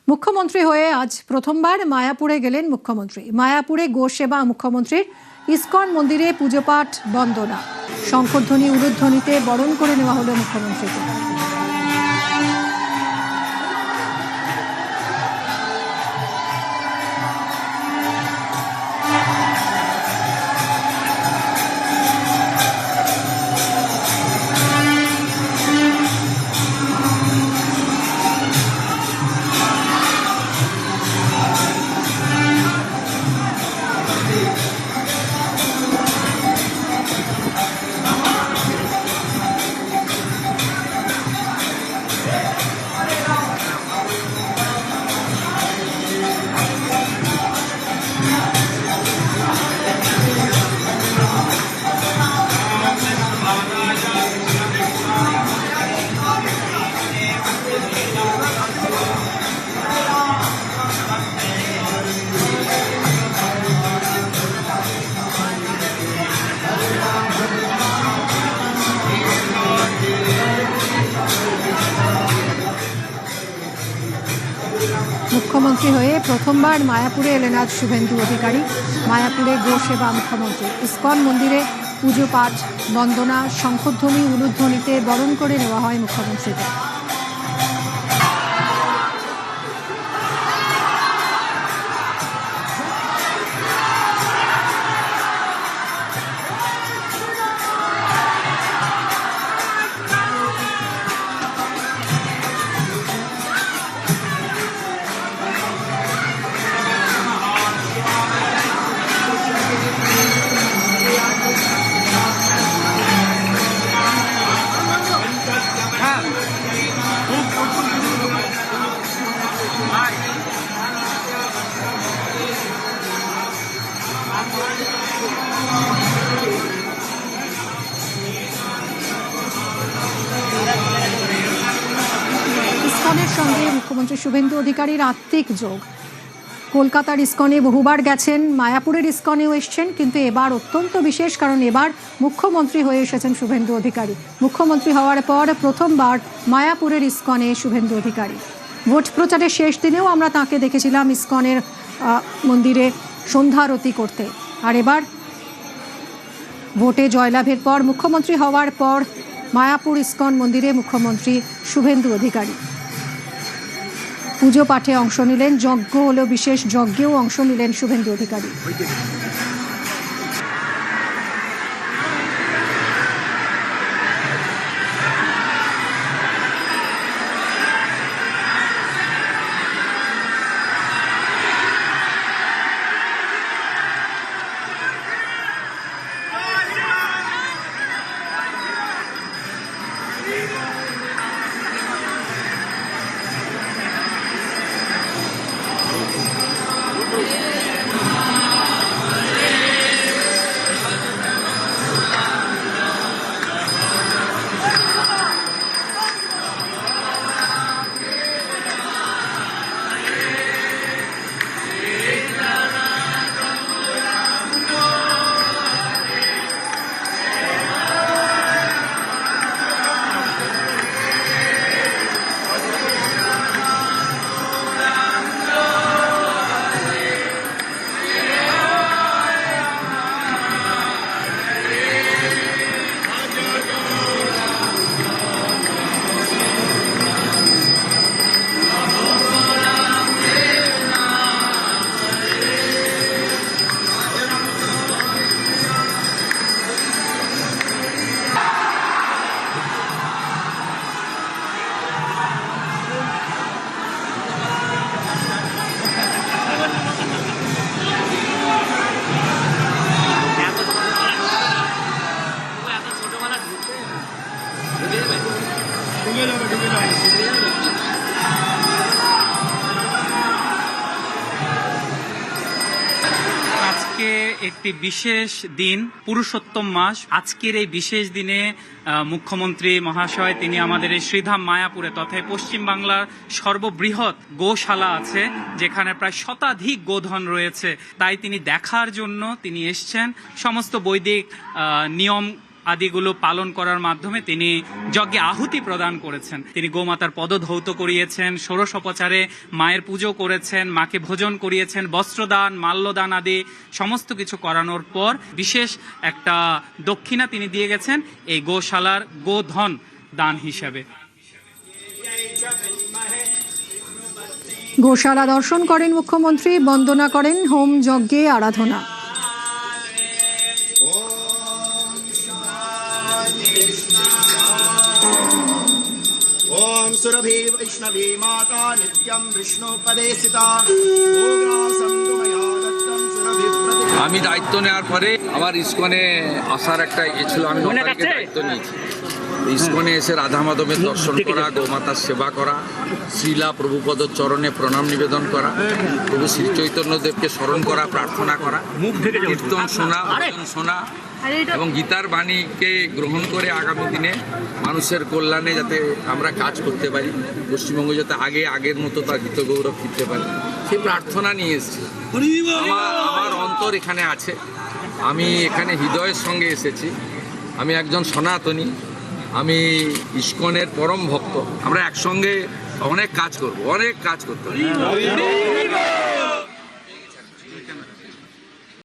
মুখ্যমন্ত্রী হয়ে আজ প্রথমবার মায়াপুরে গেলেন মুখ্যমন্ত্রী। মায়াপুরে গোসেবা মুখ্যমন্ত্রীর ইসকন মন্দিরে পুজোপাঠ বন্দনা, শঙ্খধ্বনি উলুধ্বনিতে বরণ করে নেওয়া হলো মুখ্যমন্ত্রীকে। মুখ্যমন্ত্রী হয়ে প্রথমবার মায়াপুরে এলেন আজ শুভেন্দু অধিকারী। মায়াপুরে গোসেবা মুখ্যমন্ত্রী ইসকন মন্দিরে পুজো পাঠ বন্দনা, শঙ্খধ্বনি উলুধ্বনিতে বরণ করে নেওয়া হয় মুখ্যমন্ত্রীকে। ইসকনের সঙ্গে মুখ্যমন্ত্রী শুভেন্দু অধিকারীর আত্মিক যোগ। কলকাতার ইসকনে বহুবার গেছেন, মায়াপুরের ইসকনেও এসছেন, কিন্তু এবার অত্যন্ত বিশেষ, কারণ এবার মুখ্যমন্ত্রী হয়ে এসেছেন শুভেন্দু অধিকারী। মুখ্যমন্ত্রী হওয়ার পর প্রথমবার মায়াপুরের ইসকনে শুভেন্দু অধিকারী। ভোট প্রচারের শেষ দিনেও আমরা তাকে দেখেছিলাম ইসকনের মন্দিরে সন্ধ্যারতি করতে। আর এবার ভোটে জয়লাভের পর, মুখ্যমন্ত্রী হওয়ার পর মায়াপুর ইসকন মন্দিরে মুখ্যমন্ত্রী শুভেন্দু অধিকারী পুজো পাঠে অংশ নিলেন। যজ্ঞ হলো, বিশেষ যজ্ঞেও অংশ নিলেন শুভেন্দু অধিকারী। আজকে একটি বিশেষ দিন, পুরুষোত্তম মাস। আজকের এই বিশেষ দিনে মুখ্যমন্ত্রী মহাশয় তিনি আমাদের এই শ্রীধাম মায়াপুরে তথা পশ্চিম বাংলার সর্ববৃহৎ গোশালা আছে, যেখানে প্রায় শতাধিক গোধন রয়েছে, তাই তিনি দেখার জন্য তিনি এসছেন। সমস্ত বৈদিক নিয়ম আদিগুলো পালন করার মাধ্যমে তিনি যজ্ঞে আহুতি প্রদান করেছেন। তিনি গোমাতার পদধৌত করিয়েছেন, ষোড়শোপচারে মায়ের পুজো করেছেন, মাকে ভোজন করিয়েছেন, বস্ত্রদান, মাল্যদান আদি সমস্ত কিছু করানোর পর বিশেষ একটা দক্ষিণা তিনি দিয়ে গেছেন এই গোশালার গোধন দান হিসেবে। গোশালা দর্শন করেন মুখ্যমন্ত্রী, বন্দনা করেন, হোম যজ্ঞে আরাধনা। ओम सुरभि वैष्णवी माता नित्यं विष्णु पदे स्थिता আমি দায়িত্ব নেওয়ার পরে আমার ইসকনে আসার একটা ছিল, আমি দায়িত্ব নিয়েছি। ইসকনে এসে রাধা মাধবের দর্শন করা, গোমাতার সেবা করা, শ্রীলা প্রভুপদর চরণে প্রণাম নিবেদন করা, প্রভু শ্রী চৈতন্যদেবকে স্মরণ করা, প্রার্থনা করা, কীর্তন শোনা, ভজন শোনা এবং গীতার বাণীকে গ্রহণ করে আগামী দিনে মানুষের কল্যাণে যাতে আমরা কাজ করতে পারি, পশ্চিমবঙ্গ যাতে আগের মতো তার গীত গৌরব ফিরতে পারি, সেই প্রার্থনা নিয়ে এসেছি। আমার অন্তর এখানে আছে, আমি এখানে হৃদয়ের সঙ্গে এসেছি। আমি একজন সনাতনী, আমি ইসকনের পরম ভক্ত। আমরা একসঙ্গে অনেক কাজ করব, অনেক কাজ করতে হবে।